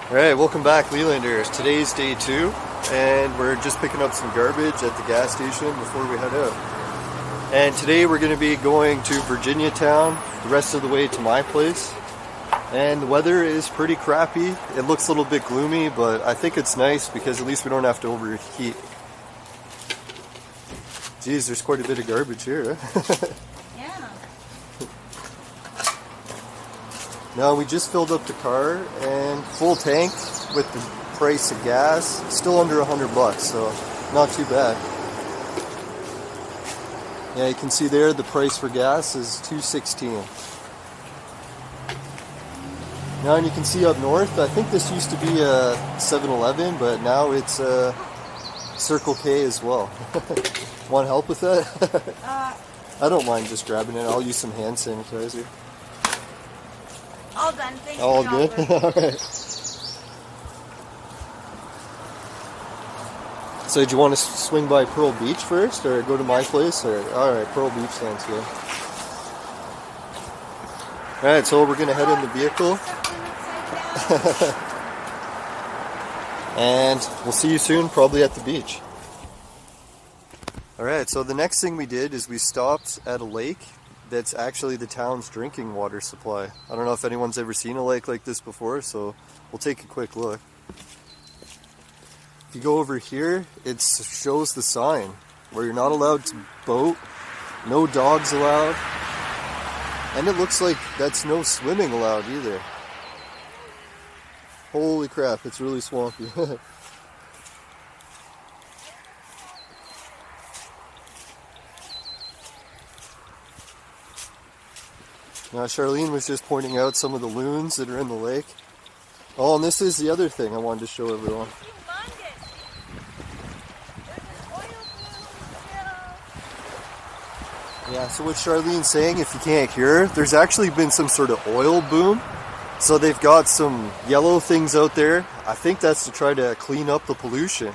Alright, welcome back, Lelanders. Today's day 2, and we're just picking up some garbage at the gas station before we head out. And today we're going to be going to Virginia Town, the rest of the way to my place. And the weather is pretty crappy. It looks a little bit gloomy, but I think it's nice because at least we don't have to overheat. Geez, there's quite a bit of garbage here, huh? Yeah. Now we just filled up the car and full tank with the price of gas, still under $100, so not too bad. Yeah, you can see there the price for gas is $2.16. Now, and you can see up north, I think this used to be a 7-Eleven, but now it's a Circle K as well. Want help with that? I don't mind just grabbing it. I'll use some hand sanitizer. All done. Thanks. All good? Alright. So do you want to swing by Pearl Beach first, or go to my place? Or alright, Pearl Beach sounds good. Alright, so we're going to head in the vehicle. And we'll see you soon, probably at the beach. Alright, so the next thing we did is we stopped at a lake that's actually the town's drinking water supply. I don't know if anyone's ever seen a lake like this before, so we'll take a quick look. If you go over here, it shows the sign where you're not allowed to boat, no dogs allowed, and it looks like that's no swimming allowed either. Holy crap, it's really swampy. Now, Charlene was just pointing out some of the loons that are in the lake. Oh, and this is the other thing I wanted to show everyone. Yeah, so what Charlene's saying, if you can't hear, there's actually been some sort of oil boom. So they've got some yellow things out there. I think that's to try to clean up the pollution.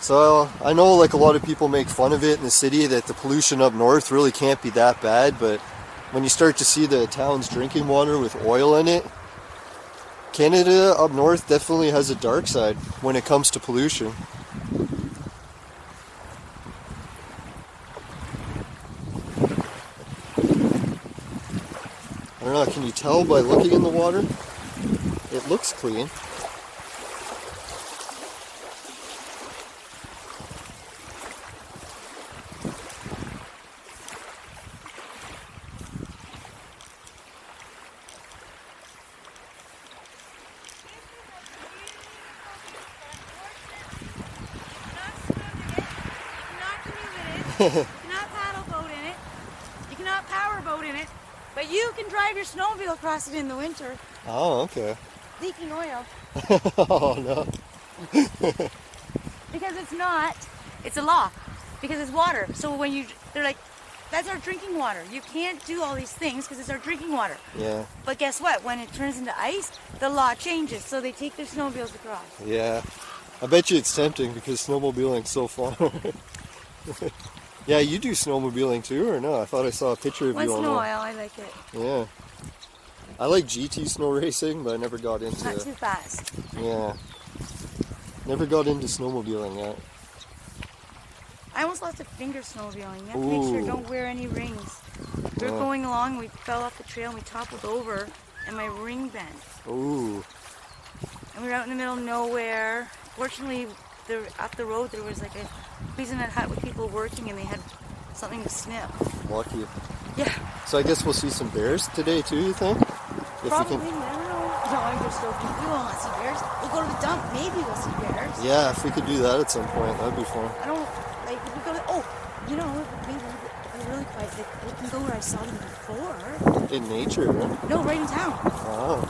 So I know like a lot of people make fun of it in the city that the pollution up north really can't be that bad, but when you start to see the town's drinking water with oil in it, Canada up north definitely has a dark side when it comes to pollution. I don't know, can you tell by looking in the water? It looks clean. You cannot paddle boat in it. You cannot power boat in it. But you can drive your snowmobile across it in the winter. Oh, okay. Leaking oil. Oh, no. Because it's not. It's a law. Because it's water. So when they're like, that's our drinking water. You can't do all these things because it's our drinking water. Yeah. But guess what? When it turns into ice, the law changes. So they take their snowmobiles across. Yeah. I bet you it's tempting because snowmobiling's so far. Yeah, you do snowmobiling too, or no? I thought I saw a picture of Once you on in a there. while, I like it. Yeah. I like GT snow racing, but I never got into Not it. too fast. Yeah. Never got into snowmobiling yet. I almost lost a finger snowmobiling. You have to make sure Ooh. don't wear any rings. We were Yeah. going along, we fell off the trail, and we toppled over, and my ring bent. Ooh. And we were out in the middle of nowhere. Fortunately, up the road there was like a Cuisinette hut with people working, and they had something to snip. Lucky. Yeah. So I guess we'll see some bears today too, you think? If Probably, we can... I don't know. No, I'm just joking. We will not see bears. We'll go to the dump, maybe we'll see bears. Yeah, if we could do that at some point, that'd be fun. I don't, like, if we go to, maybe they're really quiet. We can go where I saw them before. In nature, right? No, right in town. Oh,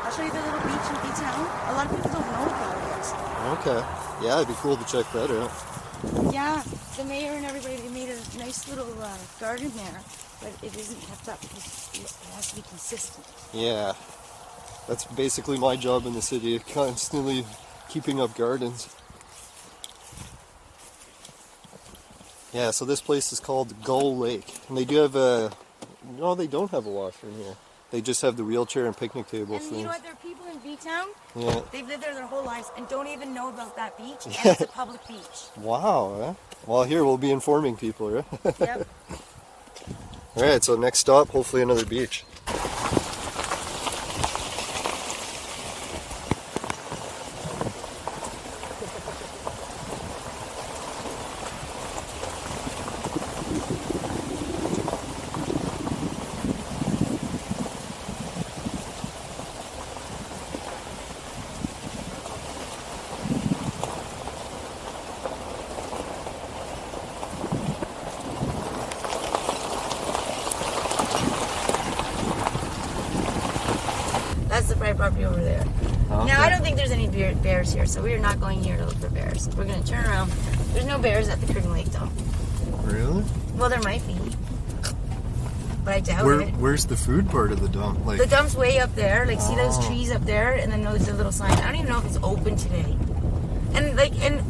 I'll show you the little beach in B-Town. A lot of people don't know about it. okay. Yeah, it'd be cool to check that out. Yeah, the mayor and everybody, they made a nice little garden there, but it isn't kept up because it has to be consistent. Yeah. That's basically my job in the city, constantly keeping up gardens. Yeah, so this place is called Gull Lake, and they do have a... No, they don't have a washroom here. They just have the wheelchair and picnic table And thing. you know what? There are people in B-Town. Yeah. They've lived there their whole lives and don't even know about that beach. And it's a public beach. Wow. Eh? Well, here we'll be informing people, right? Yep. All right. So next stop, hopefully another beach. That's the private property over there. Okay. Now, I don't think there's any bears here, so we are not going here to look for bears. We're going to turn around. There's no bears at the Kirkland Lake dump. Really? Well, there might be. But I doubt it. Where's the food part of the dump? Like The dump's way up there. Like, see those trees up there? And then there's a little sign. I don't even know if it's open today. And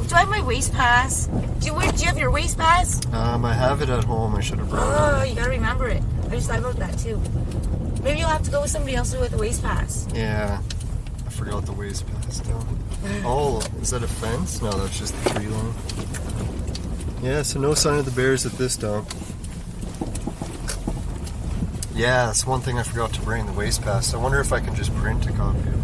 do I have my waste pass? Do you have your waste pass? I have it at home. I should have brought Oh, you gotta remember it. I just thought about that too. Maybe you'll have to go with somebody else with a waste pass. it. Yeah. I forgot the waste pass down. Oh, is that a fence? No, that's just the tree line. Yeah, so no sign of the bears at this dump. Yeah, that's one thing I forgot to bring, the waste pass. I wonder if I can just print a copy of it.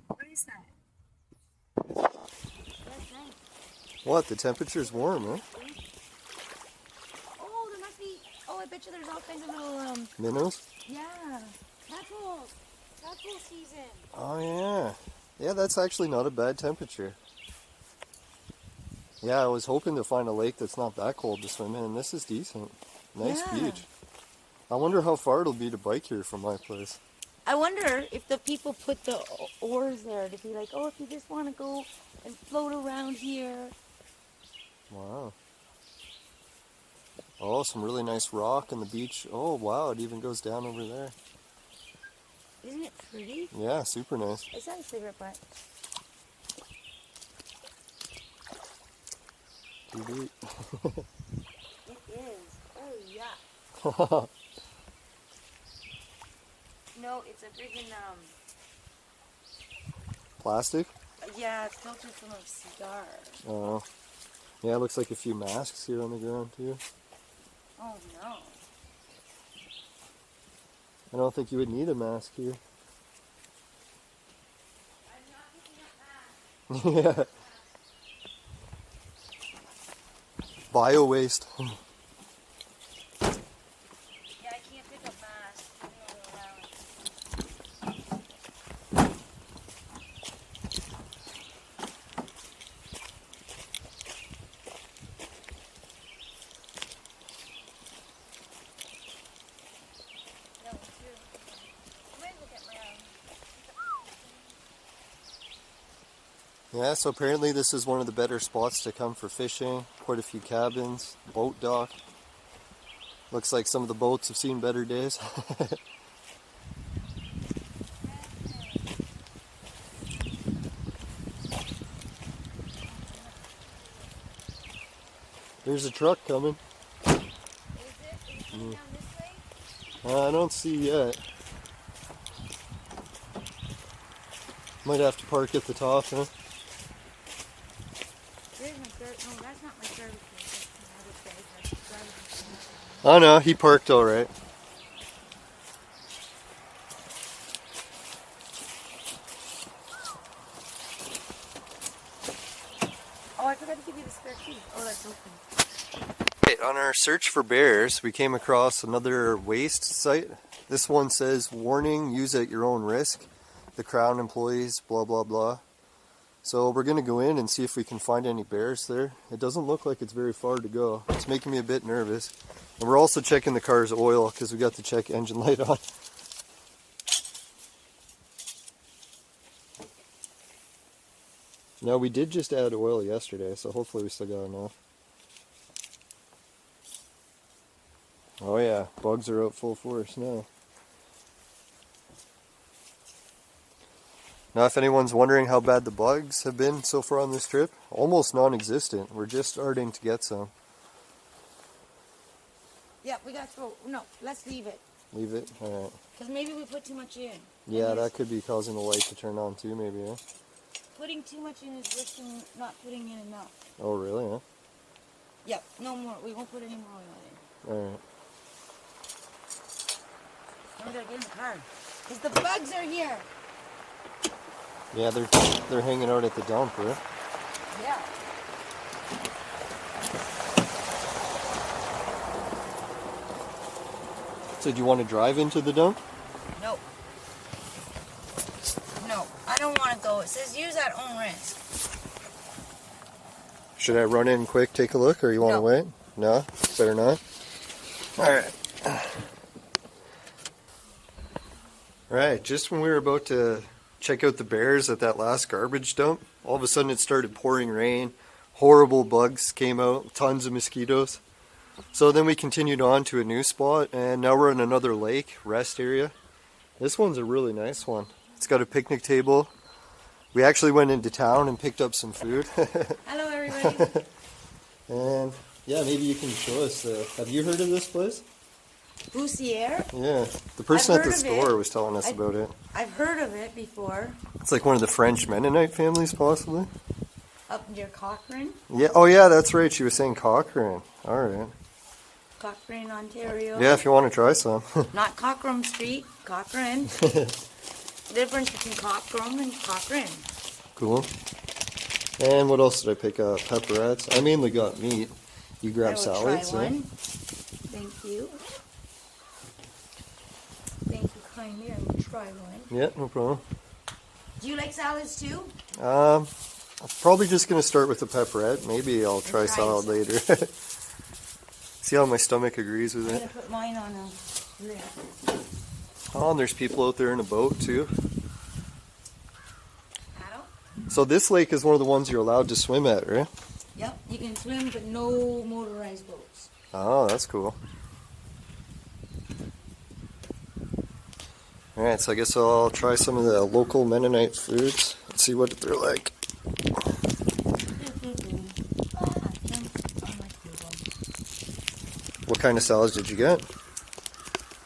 What is that? That's nice. What? The temperature's warm, huh? Oh, there must be. Oh, I bet you there's all kinds of little Minnows? Yeah. Tadpoles. Tadpole season. Oh, yeah. Yeah, that's actually not a bad temperature. Yeah, I was hoping to find a lake that's not that cold to swim in, and this is decent. Nice Yeah. beach. I wonder how far it'll be to bike here from my place. I wonder if the people put the oars there to be like, oh, if you just want to go and float around here. Wow. Oh, some really nice rock on the beach. Oh, wow, it even goes down over there. Isn't it pretty? Yeah, super nice. Is that a cigarette butt? Indeed. It is. Oh, yeah. No, it's a friggin' Plastic? yeah, it's filtered from a cigar. Oh. Yeah, it looks like a few masks here on the ground, too. Oh, no. I don't think you would need a mask here. I'm not picking up masks. Yeah. Bio waste. Yeah, I can't pick up masks. I don't know around. No, it's true. I might look at my own. Yeah, so apparently this is one of the better spots to come for fishing. Quite a few cabins, boat dock. Looks like some of the boats have seen better days. There's a truck coming. Is it? Is it coming down this way? I don't see yet. Might have to park at the top, huh? There's my garbage. No, that's not my garbage. That's another bag. That's garbage. Oh no, he parked all right. Oh, I forgot to give you the spare key. Oh, that's open. Right, on our search for bears, we came across another waste site. This one says, warning, use at your own risk. The Crown employees, blah, blah, blah. So we're going to go in and see if we can find any bears there. It doesn't look like it's very far to go. It's making me a bit nervous. And we're also checking the car's oil because we got to check engine light on. No, we did just add oil yesterday, so hopefully we still got enough. Oh yeah, bugs are out full force now. Now if anyone's wondering how bad the bugs have been so far on this trip, almost non-existent. We're just starting to get some. Yeah, we got to throw. No, let's leave it. Leave it? Alright. Because maybe we put too much in. Yeah, that could be causing the light to turn on too, maybe, yeah? Putting too much in is risking not putting in enough. Oh, really, huh? Yep, no more. We won't put any more oil in. Alright. We gotta get in the car. Because the bugs are here. Yeah, they're hanging out at the dump, right? Yeah. So do you want to drive into the dump? No. No, I don't want to go. It says use at own risk. Should I run in quick, take a look, or you want to wait? No? Better not? Alright. Alright, just when we were about to check out the bears at that last garbage dump, all of a sudden it started pouring rain. Horrible bugs came out, tons of mosquitoes. So then we continued on to a new spot, and now we're in another lake, rest area. This one's a really nice one. It's got a picnic table. We actually went into town and picked up some food. Hello, everybody. And yeah, maybe you can show us. Have you heard of this place? Boussiere? Yeah, the person at the store was telling us about it. I've heard of it before. It's like one of the French Mennonite families, possibly. Up near Cochrane? Yeah. Oh, yeah, that's right. She was saying Cochrane. All right. Cochrane, Ontario. Yeah, if you want to try some. Not Cochrane Street, Cochrane. The difference between Cochrane and Cochrane. Cool. And what else did I pick up? Pepperettes. I mainly got meat. You grab salads. Try one. Thank you. Thank you kindly. I will try one. Yeah, no problem. Do you like salads too? I'm probably just going to start with the pepperette. Maybe I'll try salad later. See how my stomach agrees with I'm it. going to put mine on a lid. Oh, and there's people out there in a boat too. How? So this lake is one of the ones you're allowed to swim at, right? Yep, you can swim, but no motorized boats. Oh, that's cool. Alright, so I guess I'll try some of the local Mennonite foods and see what they're like. What kind of salads did you get?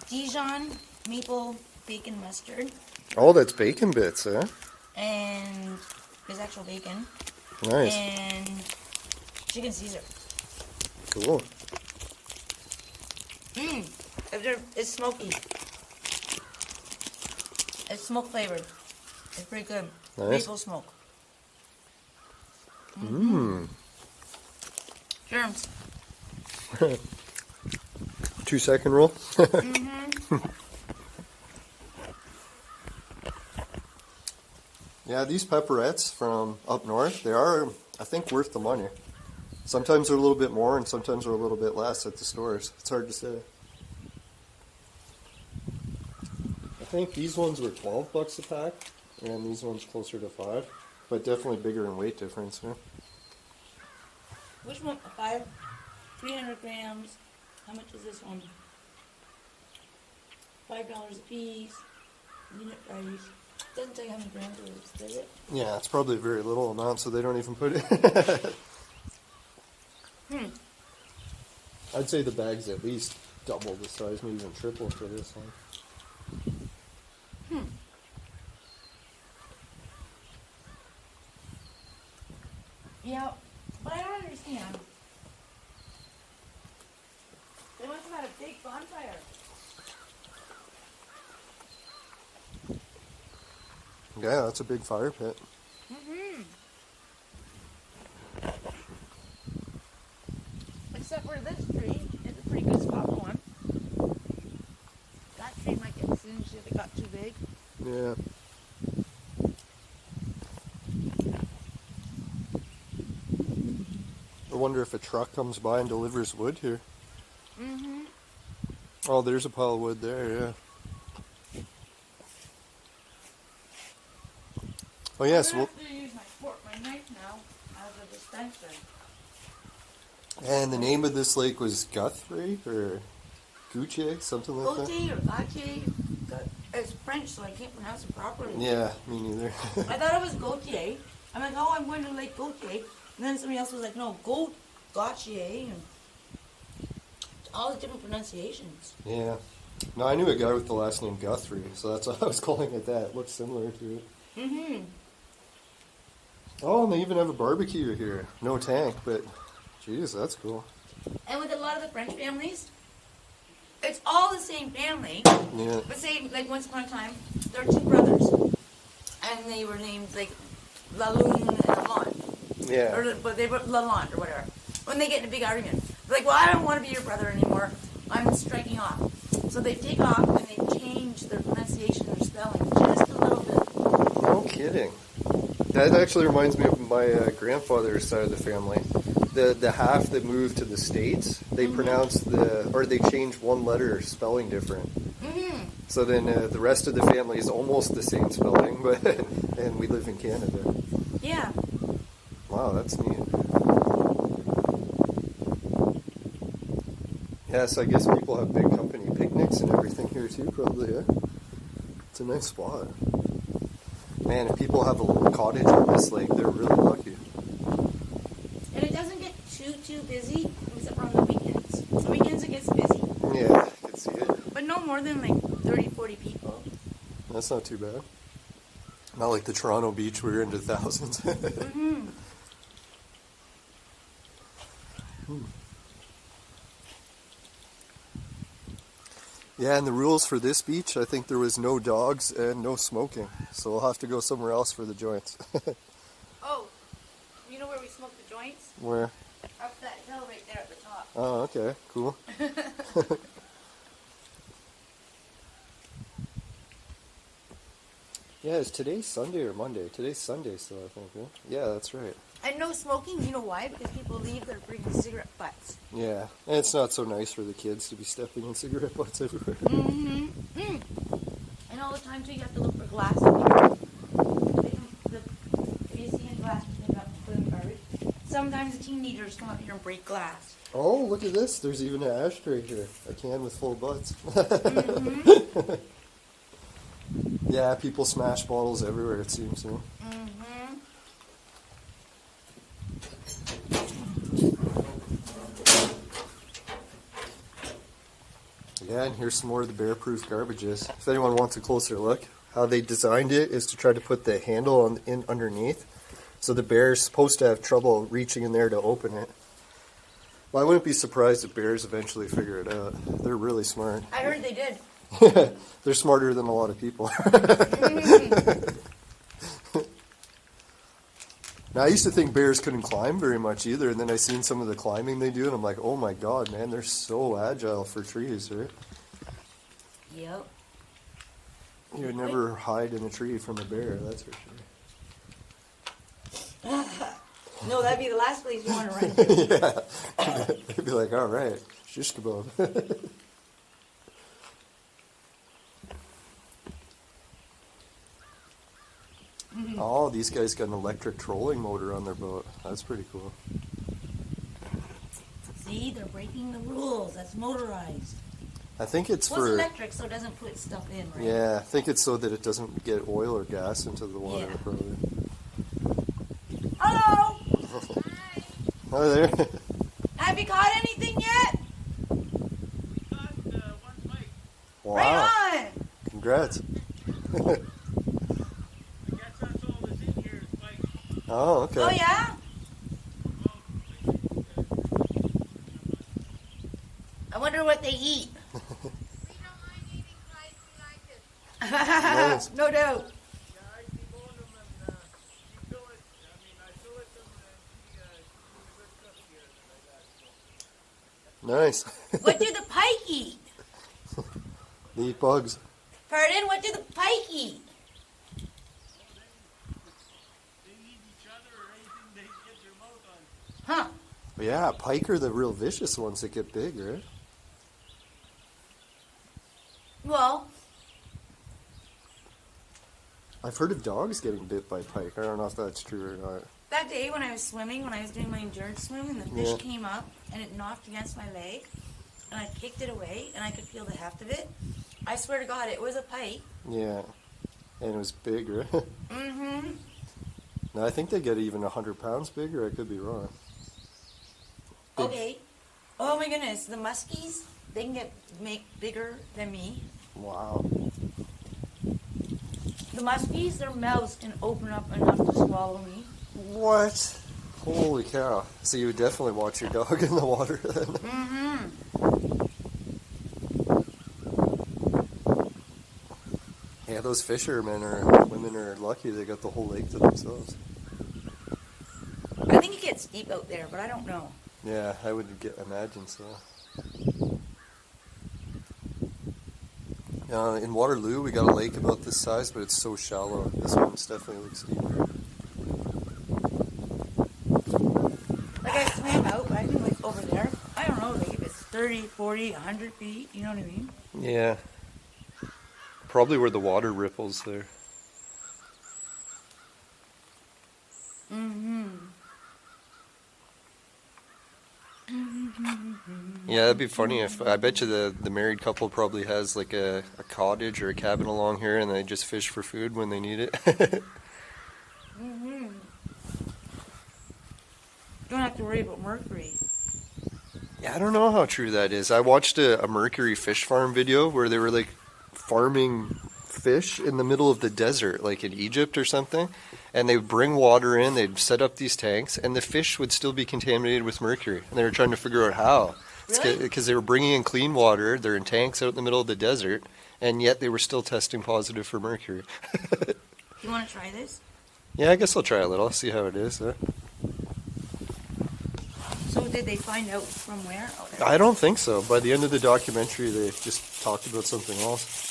Dijon, maple, bacon, mustard. Oh, that's bacon bits, eh? And there's actual bacon. Nice. And chicken Caesar. Cool. It's smoky. It's smoke flavored. It's pretty good. Nice. Maple smoke. Germs. 2-second rule. Yeah, these pepperettes from up north, they are, I think, worth the money. Sometimes they're a little bit more and sometimes they're a little bit less at the stores. It's hard to say. I think these ones were $12 a pack and these ones closer to $5, but definitely bigger in weight difference. Yeah. Which one? 300 grams. How much is this one? $5 a piece. Unit price. Doesn't tell you how many grams it is, does it? Yeah, it's probably a very little amount, so they don't even put it. I'd say the bag's at least double the size, maybe even triple for this one. Yeah, but I don't understand. They must have had a big bonfire. Yeah, that's a big fire pit. Except for this tree. It's a pretty good spot for one. That tree might get singed if it got too big. Yeah. I wonder if a truck comes by and delivers wood here. Oh, there's a pile of wood there, yeah. Oh, yes. I'm going to have to use my fork, my knife now. dispenser. And the name of this lake was Guthrie or Gucci, something like that. Gautier or Gautier. It's French, so I can't pronounce it properly. Yeah, me neither. I thought it was Gautier. I'm like, oh, I'm going to Lake Gautier. And then somebody else was like, no, Gautier. And all the different pronunciations. Yeah. No, I knew a guy with the last name Guthrie, so that's why I was calling it that. It looks similar to it. Mm-hmm. Oh, and they even have a barbecue here. No tank, but geez, that's cool. And with a lot of the French families, it's all the same family. Yeah. But say, like, once upon a time, there were two brothers. And they were named, like, Lalune and Lalonde. Yeah. But they were Lalonde or whatever. When they get in a big argument. They're like, well, I don't want to be your brother anymore. I'm striking off. So they take off and they change their pronunciation, their spelling, just a little bit. No kidding. That actually reminds me of my grandfather's side of the family. The half that moved to the States, they pronounced they changed one letter spelling different. Mm-hmm. So then the rest of the family is almost the same spelling, but and we live in Canada. Yeah. Wow, that's neat. Yeah, so I guess people have big company picnics and everything here too, probably, yeah? It's a nice spot. Man, if people have a little cottage on this lake, they're really lucky. And it doesn't get too busy, except for on the weekends. The weekends it gets busy. Yeah, I can see it. But no more than like 30, 40 people. That's not too bad. Not like the Toronto beach where you're into thousands. Mm-hmm. Yeah, and the rules for this beach, I think there was no dogs and no smoking. So we'll have to go somewhere else for the joints. Oh, you know where we smoke the joints? Where? Up that hill right there at the top. Oh, okay, cool. Yeah, is today Sunday or Monday? Today's Sunday still, I think, yeah? Yeah, that's right. And no smoking, you know why? Because people leave their freaking cigarette butts. Yeah, and it's not so nice for the kids to be stepping in cigarette butts everywhere. Mm-hmm. Mm. And all the time, too, you have to look for glass. If you see a glass, you have to put in the garbage. Sometimes the teenagers come up here and break glass. Oh, look at this. There's even an ashtray here. A can with full butts. Mm-hmm. Yeah, people smash bottles everywhere, it seems. Yeah. Mm-hmm. Yeah, and here's some more of the bear-proof garbages. If anyone wants a closer look, how they designed it is to try to put the handle in underneath, so the bear's supposed to have trouble reaching in there to open it. Well, I wouldn't be surprised if bears eventually figure it out. They're really smart. I heard they did. They're smarter than a lot of people. Mm-hmm. Now, I used to think bears couldn't climb very much either, and then I seen some of the climbing they do, and I'm like, oh my god, man, they're so agile for trees, right? Yep. You would never hide in a tree from a bear, that's for sure. No, that'd be the last place you want to run to. Yeah. They'd be like, all right, shish kebab. Oh, these guys got an electric trolling motor on their boat. That's pretty cool. See, they're breaking the rules. That's motorized. I think it's Well, it's for... electric, so it doesn't put stuff in, right? Yeah, I think it's so that it doesn't get oil or gas into the water, Yeah. probably. Hello! Hi there. Have you caught anything yet? One pike. Wow. Right on! Congrats. I guess that's all that's in here is pike. Oh, okay. Oh, yeah? I wonder what they eat. Nice. No doubt. Yeah, I keep on them and she fill it. I mean, I fill it them and she good cook here that I got. So. Nice. What do the pike eat? They eat bugs. Pardon? What do the pike eat? They eat each other or anything they get their mouth on. Huh. But yeah, pike are the real vicious ones that get big, right? Well, I've heard of dogs getting bit by pike. I don't know if that's true or not. That day when I was swimming, when I was doing my endurance swimming, the fish Yeah. came up and it knocked against my leg, and I kicked it away, and I could feel the heft of it. I swear to God, it was a pike. Yeah. And it was big, right? Mm-hmm. No, I think they get even 100 pounds bigger. I could be wrong. Big- Okay. Oh my goodness, the muskies, they can make bigger than me. Wow. The muskies, their mouths can open up enough to swallow me. What? Holy cow. So you would definitely watch your dog in the water then. Mm-hmm. Yeah, those fishermen or women are lucky they got the whole lake to themselves. I think it gets deep out there, but I don't know. Yeah, I would imagine so. In Waterloo, we got a lake about this size, but it's so shallow. This one's definitely looks deeper. Like I swam out, but I think like over there, I don't know, like if it's 30, 40, 100 feet, you know what I mean? Yeah. Probably where the water ripples there. Mm-hmm. Yeah, that'd be funny if I bet you the married couple probably has like a cottage or a cabin along here and they just fish for food when they need it. Mm-hmm. Don't have to worry about mercury. Yeah, I don't know how true that is. I watched a mercury fish farm video where they were like farming fish in the middle of the desert, like in Egypt or something, and they would bring water in, they'd set up these tanks, and the fish would still be contaminated with mercury. And they were trying to figure out how. Really? Because they were bringing in clean water, they're in tanks out in the middle of the desert, and yet they were still testing positive for mercury. You want to try this? Yeah, I guess I'll try a little, see how it is. So did they find out from where? Oh, there. I don't think so. By the end of the documentary, they just talked about something else.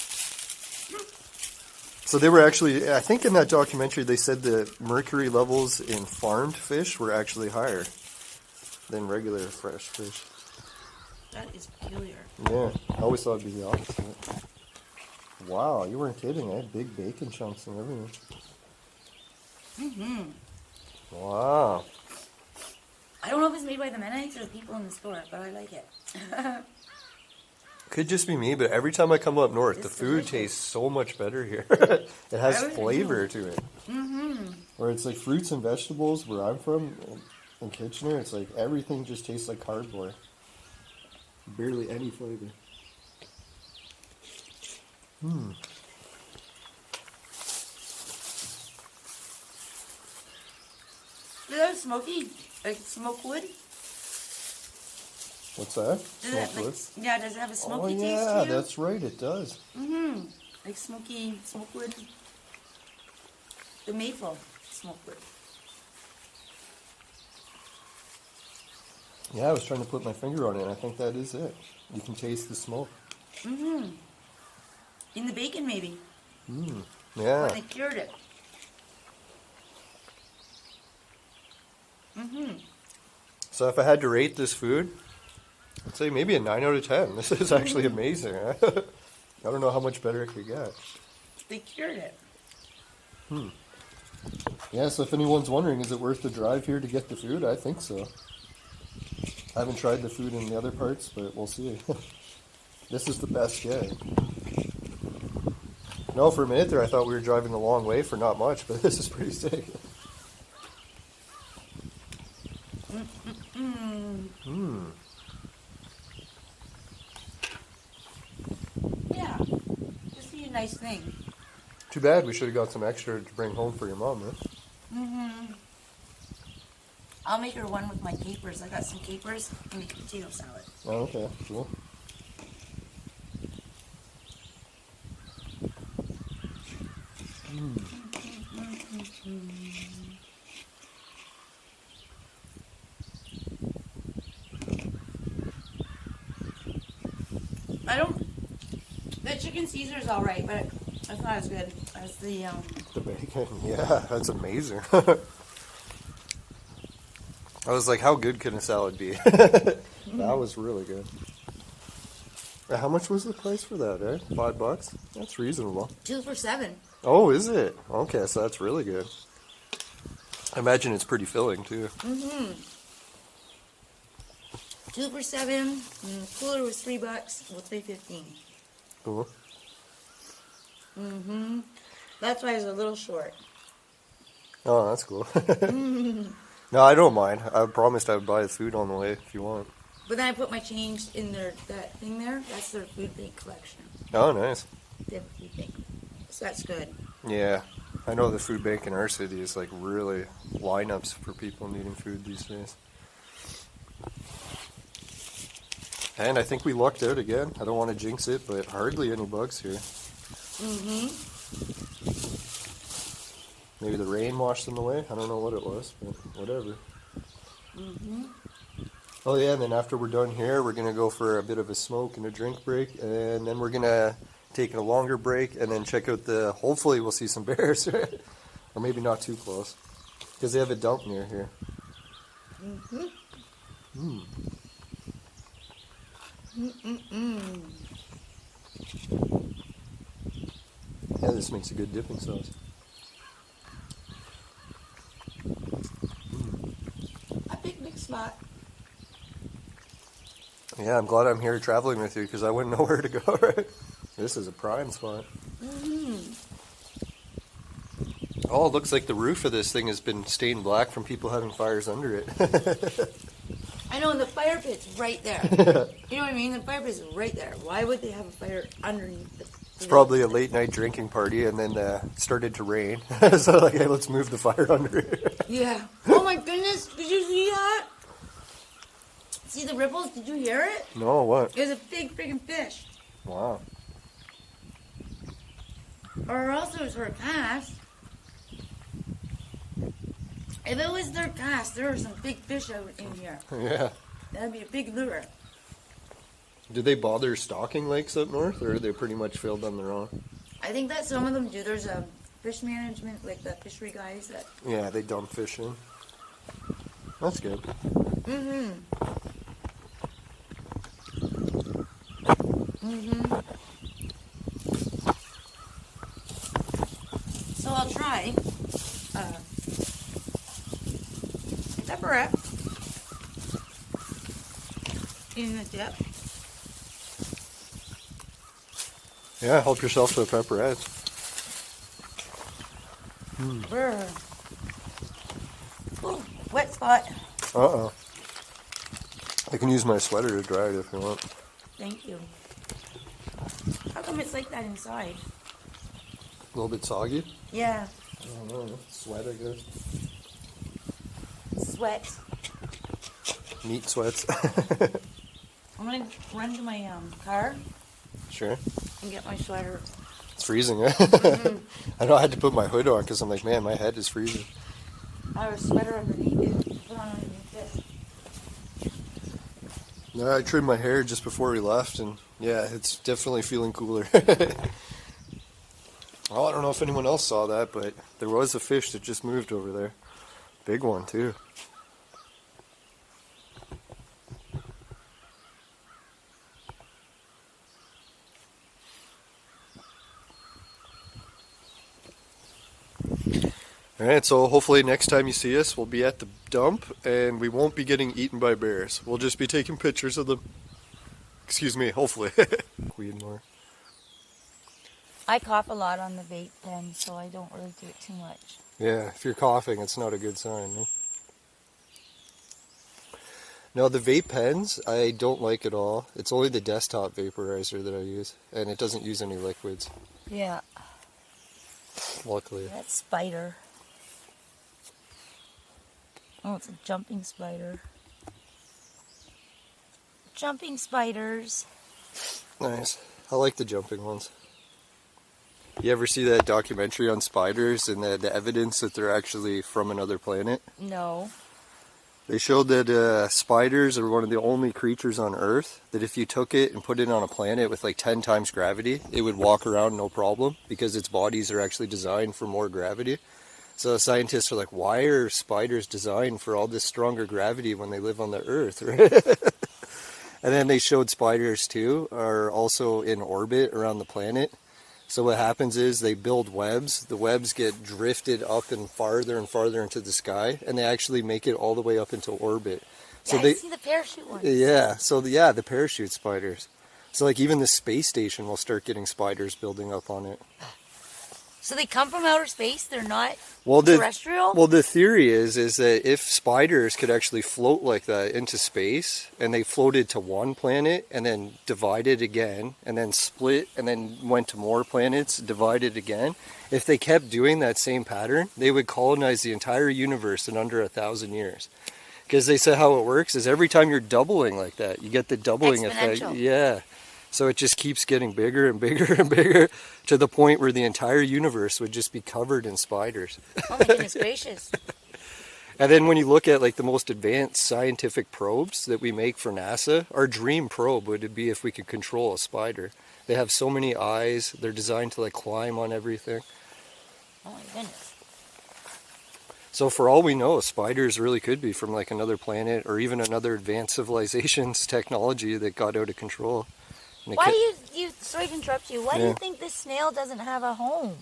So they were actually, I think in that documentary, they said the mercury levels in farmed fish were actually higher than regular fresh fish. That is peculiar. Yeah, I always thought it'd be the opposite. Wow, you weren't kidding. I had big bacon chunks and everything. Mm-hmm. Wow. I don't know if it's made by the Mennonites or the people in the store, but I like it. Could just be me, but every time I come up north, It's the food delicious. tastes so much better here. It has I would flavor to it. Mm-hmm. Where it's like fruits and vegetables, where I'm from, in Kitchener, it's like everything just tastes like cardboard. Barely any flavor. Is that smoky? Like smoke wood? What's that? Does it, Smoked wood? yeah, does it have a Oh smoky taste yeah, to you? that's right, it does. Mm-hmm. Like smoky smoke wood. The maple smoke wood. Yeah, I was trying to put my finger on it, and I think that is it. You can taste the smoke. Mm-hmm. In the bacon, maybe. Yeah. When they cured it. Mm-hmm. So if I had to rate this food, I'd say maybe a 9 out of 10. This is actually amazing. I don't know how much better it could get. They cured it. Yeah, so if anyone's wondering, is it worth the drive here to get the food? I think so. I haven't tried the food in the other parts, but we'll see. This is the best yet. No, for a minute there I thought we were driving a long way for not much, but this is pretty sick. Yeah. Just be a nice thing. Too bad we should have got some extra to bring home for your mom, huh? Mm-hmm. I'll make her one with my capers. I got some capers and potato salad. Oh, okay, cool. I don't. The chicken Caesar's all right, but it's not as good as the The bacon, yeah, that's amazing. I was like, how good can a salad be? That was really good. How much was the price for that, eh? $5? That's reasonable. 2 for $7. Oh, is it? Okay, so that's really good. I imagine it's pretty filling too. 2 for $7. And the cooler was $3. Well, $3.15. Cool. That's why it's a little short. Oh, that's cool. No, I don't mind. I promised I would buy the food on the way if you want. But then I put my change in that thing there. That's their food bank collection. Oh, nice. They have a food bank. So that's good. Yeah. I know the food bank in our city is like really lineups for people needing food these days. And I think we lucked out again. I don't want to jinx it, but hardly any bugs here. Maybe the rain washed them away. I don't know what it was, but whatever. Oh yeah, and then after we're done here, we're gonna go for a bit of a smoke and a drink break, and then we're gonna take a longer break, and then check out the. Hopefully, we'll see some bears, or maybe not too close, because they have a dump near here. Yeah, this makes a good dipping sauce. A picnic spot. Yeah, I'm glad I'm here traveling with you because I wouldn't know where to go. Right? This is a prime spot. Oh, it looks like the roof of this thing has been stained black from people having fires under it. I know, and the fire pit's right there. You know what I mean? The fire pit's right there. Why would they have a fire underneath the It's probably a late night drinking party, and then it started to rain. So like, hey, let's move the fire under it. Yeah. Oh my goodness! Did you see that? See the ripples? Did you hear it? No, what? It was a big freaking fish. Wow. Or else it was her cast. If it was their cast, there are some big fish out in here. Yeah. That'd be a big lure. Do they bother stocking lakes up north, or are they pretty much filled on their own? I think that some of them do. There's a fish management, like the fishery guys that. Yeah, they dump fish in. That's good. So I'll try pepperette in the dip. Yeah, help yourself to a pepperette. Brr. Ooh, wet spot. Uh-oh. I can use my sweater to dry it if you want. Thank you. How come it's like that inside? A little bit soggy? Yeah. I don't know. Sweat, I guess. Sweat. Meat sweats. I'm gonna run to my car Sure. and get my sweater. It's freezing, eh? I know I had to put my hood on because I'm like, man, my head is freezing. I have a sweater underneath it. Put on underneath this. No, I trimmed my hair just before we left, and yeah, it's definitely feeling cooler. Well, I don't know if anyone else saw that, but there was a fish that just moved over there. Big one, too. Alright, so hopefully next time you see us, we'll be at the dump, and we won't be getting eaten by bears. We'll just be taking pictures of them. Excuse me, hopefully. Queen more. I cough a lot on the vape pen, so I don't really do it too much. Yeah, if you're coughing, it's not a good sign. No? No, the vape pens, I don't like at all. It's only the desktop vaporizer that I use, and it doesn't use any liquids, Yeah. luckily. That spider. Oh, it's a jumping spider. Jumping spiders. Nice. I like the jumping ones. You ever see that documentary on spiders and the evidence that they're actually from another planet? No. They showed that spiders are one of the only creatures on Earth that if you took it and put it on a planet with like 10 times gravity, it would walk around no problem because its bodies are actually designed for more gravity. So scientists are like, why are spiders designed for all this stronger gravity when they live on the Earth? And then they showed spiders too are also in orbit around the planet. So what happens is they build webs. The webs get drifted up and farther into the sky, and they actually make it all the way up into orbit. So I see the parachute ones. Yeah, so the parachute spiders. So like even the space station will start getting spiders building up on it. So they come from outer space? They're not Well, terrestrial? Well, the theory is that if spiders could actually float like that into space, and they floated to one planet and then divided again, and then split, and then went to more planets, divided again, if they kept doing that same pattern, they would colonize the entire universe in under 1,000 years. Because they said how it works is every time you're doubling like that, you get the doubling effect. Yeah. So it just keeps getting bigger and bigger and bigger to the point where the entire universe would just be covered in spiders. Oh my goodness gracious. And then when you look at like the most advanced scientific probes that we make for NASA, our dream probe would be if we could control a spider. They have so many eyes, they're designed to like climb on everything. Oh my goodness. So for all we know, spiders really could be from like another planet or even another advanced civilization's technology that got out of control. Why do you, sorry to interrupt you, why do you think this snail doesn't have a home?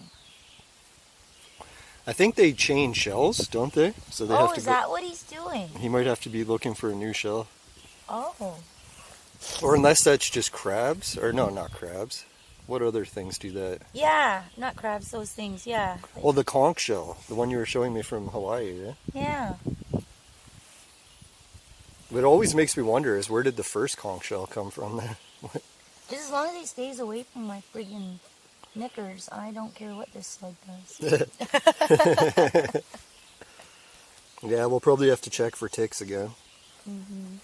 I think they change shells, don't they? So they have to is that what he's doing? He might have to be looking for a new shell. Oh. Or unless that's just crabs, or no, not crabs. What other things do that? Yeah, not crabs, those things, yeah. Oh, the conch shell, the one you were showing me from Hawaii, yeah? Yeah. What always makes me wonder is where did the first conch shell come from there? Just as long as he stays away from my friggin' knickers, I don't care what this slug does. Yeah, we'll probably have to check for ticks again. Mm-hmm.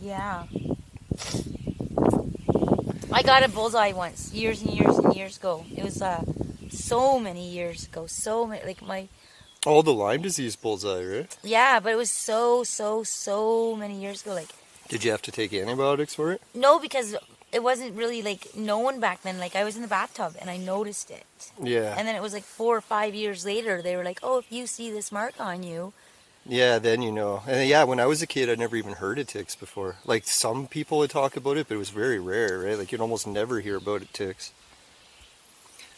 Yeah. I got a bullseye once, years and years and years ago. It was so many years ago. So many, like my... Oh, the Lyme disease bullseye, right? Yeah, but it was so many years ago. Like, did you have to take antibiotics for it? no, because it wasn't really like known back then. Like I was in the bathtub and I noticed it. Yeah. And then it was like 4 or 5 years later, they were like, "Oh, if you see this mark on you." Yeah, then you know. And yeah, when I was a kid, I never even heard of ticks before. Like some people would talk about it, but it was very rare, right? Like you'd almost never hear about it, ticks.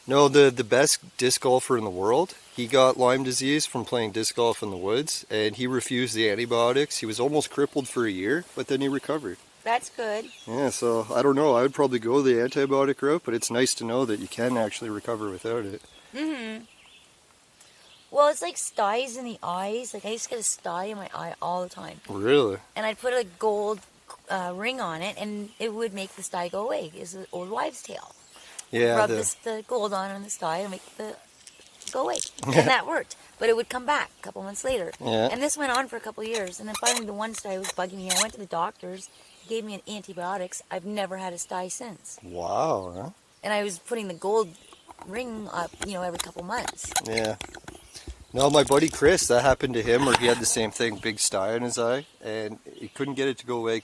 No, the best disc golfer in the world, he got Lyme disease from playing disc golf in the woods, and he refused the antibiotics. He was almost crippled for a year, but then he recovered. That's good. Yeah, so I don't know. I would probably go the antibiotic route, but it's nice to know that you can actually recover without it. Mm-hmm. Well, it's like styes in the eyes. Like I used to get a stye in my eye all the time. Really? And I'd put a gold ring on it, and it would make the stye go away. It's an old wives' tale. Yeah. Rub the gold on the stye and make the go away. And that worked. But it would come back a couple months later. Yeah. And this went on for a couple of years. And then finally the one stye was bugging me. I went to the doctors. He gave me antibiotics. I've never had a stye since. Wow, huh? And I was putting the gold ring up, every couple months. Yeah. No, my buddy Chris, that happened to him where he had the same thing, big stye in his eye, and he couldn't get it to go away,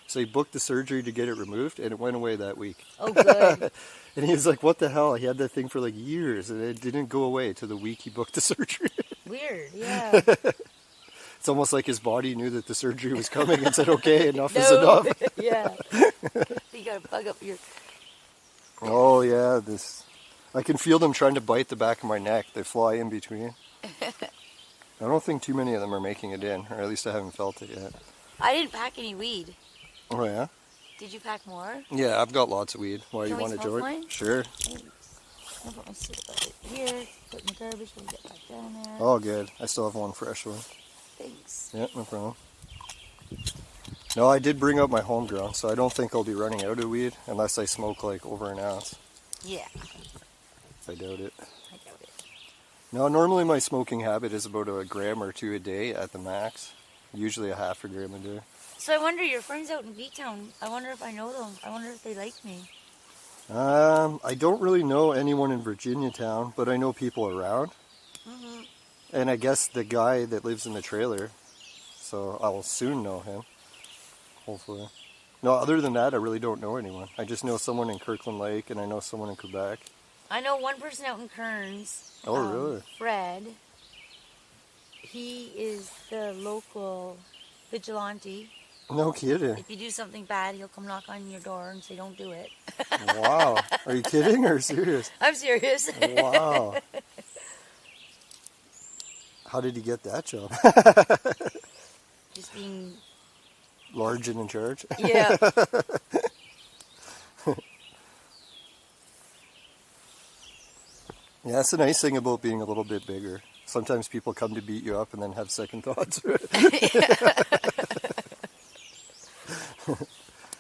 So he booked the surgery to get it removed, and it went away that week. Oh, good. And he was like, what the hell? He had that thing for like years, and it didn't go away till the week he booked the surgery. Weird, yeah. It's almost like his body knew that the surgery was coming and said, okay, enough is enough. Yeah. You gotta bug up your... Oh, yeah, I can feel them trying to bite the back of my neck. They fly in between. I don't think too many of them are making it in, or at least I haven't felt it yet. I didn't pack any weed. Oh, yeah? Did you pack more? Yeah, I've got lots of weed. Why, Can you we want to smoke join? mine? Sure. Thanks. I'll put my cigarette right here. Put in the garbage when we get back down there. Oh, good. I still have one fresh one. Thanks. Yeah, no problem. No, I did bring up my home ground, so I don't think I'll be running out of weed unless I smoke like over an ounce. Yeah. I doubt it. I doubt it. No, normally my smoking habit is about a gram or two a day at the max. Usually a half a gram a day. So I wonder, your friends out in B-Town, I wonder if I know them. I wonder if they like me. I don't really know anyone in Virginia town, but I know people around. Mm-hmm. And I guess the guy that lives in the trailer, so I will soon know him, hopefully. No, other than that, I really don't know anyone. I just know someone in Kirkland Lake, and I know someone in Quebec. I know one person out in Kearns. Oh, really? Fred. He is the local vigilante. No kidding. If you do something bad, he'll come knock on your door and say, "Don't do it." Wow. Are you kidding or serious? I'm serious. Wow. How did he get that job? Just being. Large and in charge? Yeah. Yeah, that's the nice thing about being a little bit bigger. Sometimes people come to beat you up and then have second thoughts.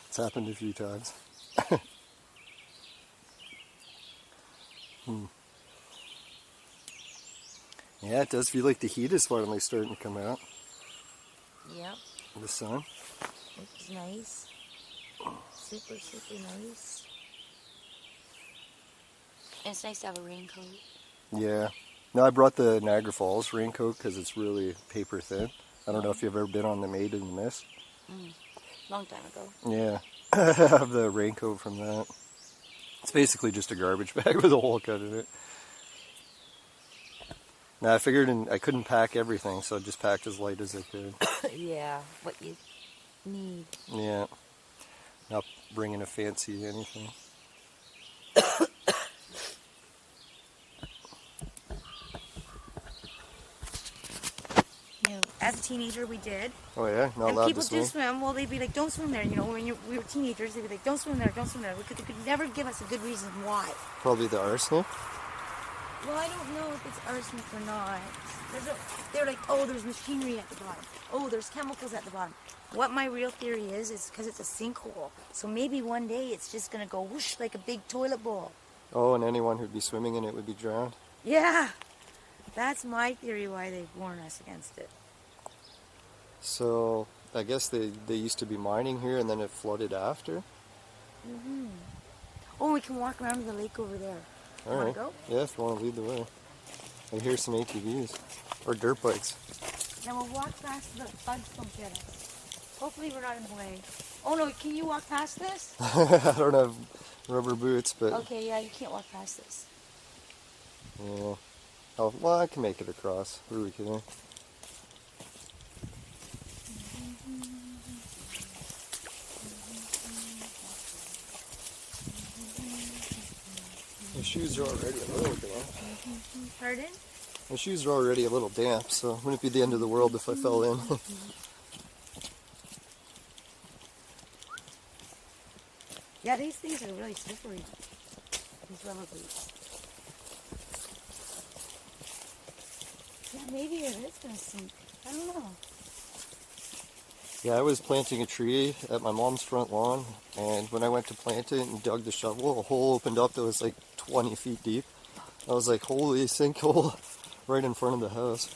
It's happened a few times. Yeah, it does feel like the heat is finally starting to come out. Yep. The sun. It's nice. Super, super nice. And it's nice to have a raincoat. Yeah. No, I brought the Niagara Falls raincoat because it's really paper thin. I don't know if you've ever been on the Maid in the Mist. Long time ago. Yeah. I have the raincoat from that. It's basically just a garbage bag with a hole cut in it. Now I figured I couldn't pack everything, so I just packed as light as I could. Yeah, what you need. Yeah. Not bringing a fancy anything. You know, as a teenager, we did. Oh yeah? Not And allowed people to swim? do swim. Well, they'd be like, "Don't swim there." You know, when we were teenagers, they'd be like, "Don't swim there, don't swim there." They could never give us a good reason why. Probably the arsenic? Well, I don't know if it's arsenic or not. They're like, "Oh, there's machinery at the bottom. Oh, there's chemicals at the bottom." What my real theory is because it's a sinkhole. So maybe one day it's just going to go whoosh like a big toilet bowl. Oh, and anyone who'd be swimming in it would be drowned? Yeah. That's my theory why they warn us against it. So, I guess they used to be mining here and then it flooded after? Oh, we can walk around to the lake over there. Alright. Wanna go? Yeah, if you want to lead the way. I hear some ATVs. Or dirt bikes. Then we'll walk past the bugs don't get us. Hopefully we're not in the way. Oh no, can you walk past this? I don't have rubber boots, but... Okay, yeah, you can't walk past this. Yeah. Oh, well, I can make it across. What are we kidding? My shoes are already a little damp. Pardon? My shoes are already a little damp, so it wouldn't be the end of the world if I fell in. Yeah, these things are really slippery. These rubber boots. Yeah, maybe it is going to sink. I don't know. Yeah, I was planting a tree at my mom's front lawn, and when I went to plant it and dug the shovel, a hole opened up that was like 20 feet deep. I was like, holy sinkhole, right in front of the house.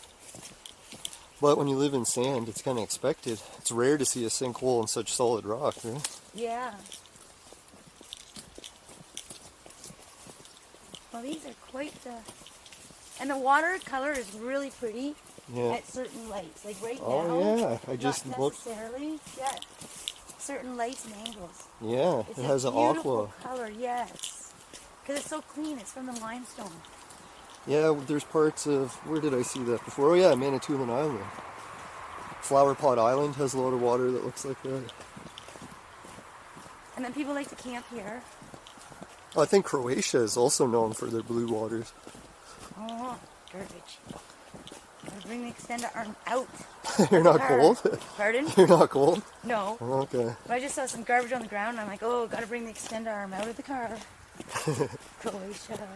But when you live in sand, it's kind of expected. It's rare to see a sinkhole in such solid rock, right? Yeah. Well, these are quite the... And the water color is really pretty at certain lights. Like right now. Oh yeah, I just not looked. necessarily. Yeah. Certain lights and angles. Yeah, It's it has an beautiful aqua. color, yes. Because it's so clean. It's from the limestone. Yeah, there's parts of, where did I see that before? Oh yeah, Manitoulin Island. Flower Pot Island has a lot of water that looks like that. And then people like to camp here. I think Croatia is also known for their blue waters. Oh, garbage. Gotta bring the extender arm out. You're not cold? Pardon? You're not cold? No. Okay. But I just saw some garbage on the ground and I'm like, oh, gotta bring the extender arm out of the car. Croatia.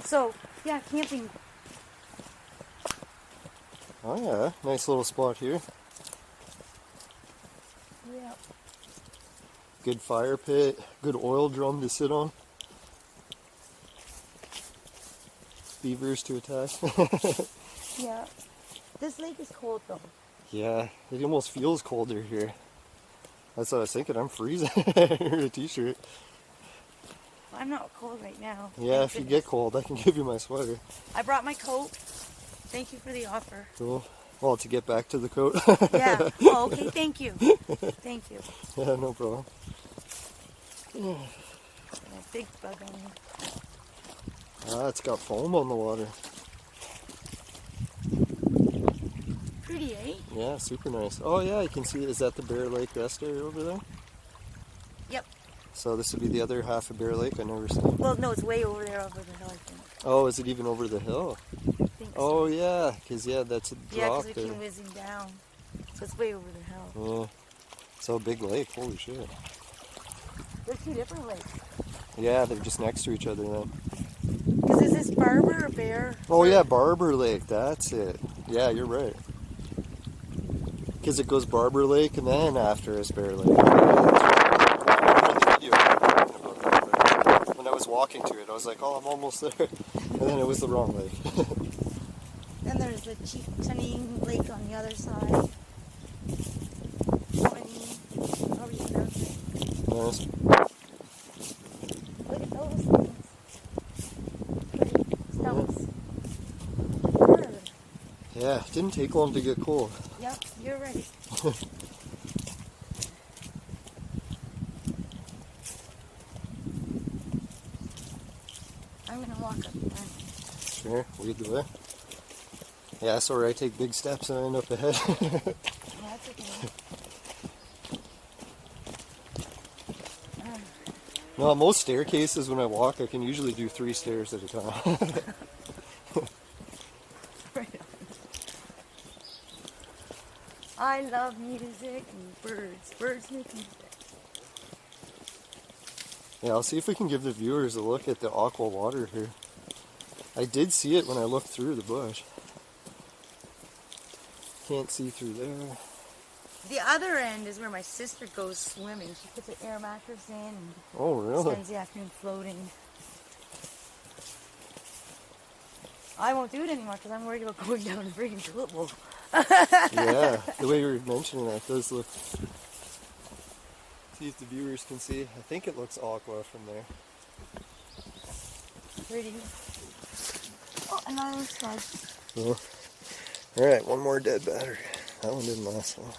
So, yeah, camping. Oh yeah, nice little spot here. Yeah. Good fire pit, good oil drum to sit on. Beavers to attack. Yeah. This lake is cold though. Yeah, it almost feels colder here. That's what I was thinking, I'm freezing in a t-shirt. Well, I'm not cold right now. Yeah, Thank if you goodness. get cold, I can give you my sweater. I brought my coat. Thank you for the offer. Cool. Well, to get back to the coat. Yeah. Oh, okay, thank you. Thank you. Yeah, no problem. And a big bug on me. Ah, it's got foam on the water. Pretty, eh? Yeah, super nice. Oh yeah, you can see, is that the Bear Lake rest area over there? Yep. So this would be the other half of Bear Lake I never seen. Well, no, it's way over there over the hill, I think. Oh, is it even over the hill? I think so. Oh yeah, because that's a Yeah, drop because we there. came whizzing down. So it's way over the hill. Yeah. So big lake, holy shit. They're two different lakes. Yeah, they're just next to each other then. Because is this Barber or Bear? Oh yeah, Barber Lake, that's it. Yeah, you're right. Because it goes Barber Lake and then after is Bear Lake. I remember the video talking about that, but when I was walking to it, I was like, oh, I'm almost there. And then it was the wrong lake. Then there's the Cheapening Lake on the other side. How you pronounce it? Nice. Look at those things. Pretty stumps. Bird. Yeah, it didn't take long to get cold. Yep, you're ready. I'm gonna walk up there. Sure, lead the way. Yeah, so I take big steps and I end up ahead. That's okay. No, most staircases when I walk, I can usually do 3 stairs at a time. Right on. I love music and birds. Birds make music. Yeah, I'll see if we can give the viewers a look at the aqua water here. I did see it when I looked through the bush. Can't see through there. The other end is where my sister goes swimming. She puts an air mattress in and Oh, really? spends the afternoon floating. I won't do it anymore because I'm worried about going down a freaking tulip bowl. Yeah, the way you were mentioning that does look... See if the viewers can see. I think it looks aqua from there. Pretty. Oh, another slug. Oh. Alright, one more dead battery. That one didn't last long.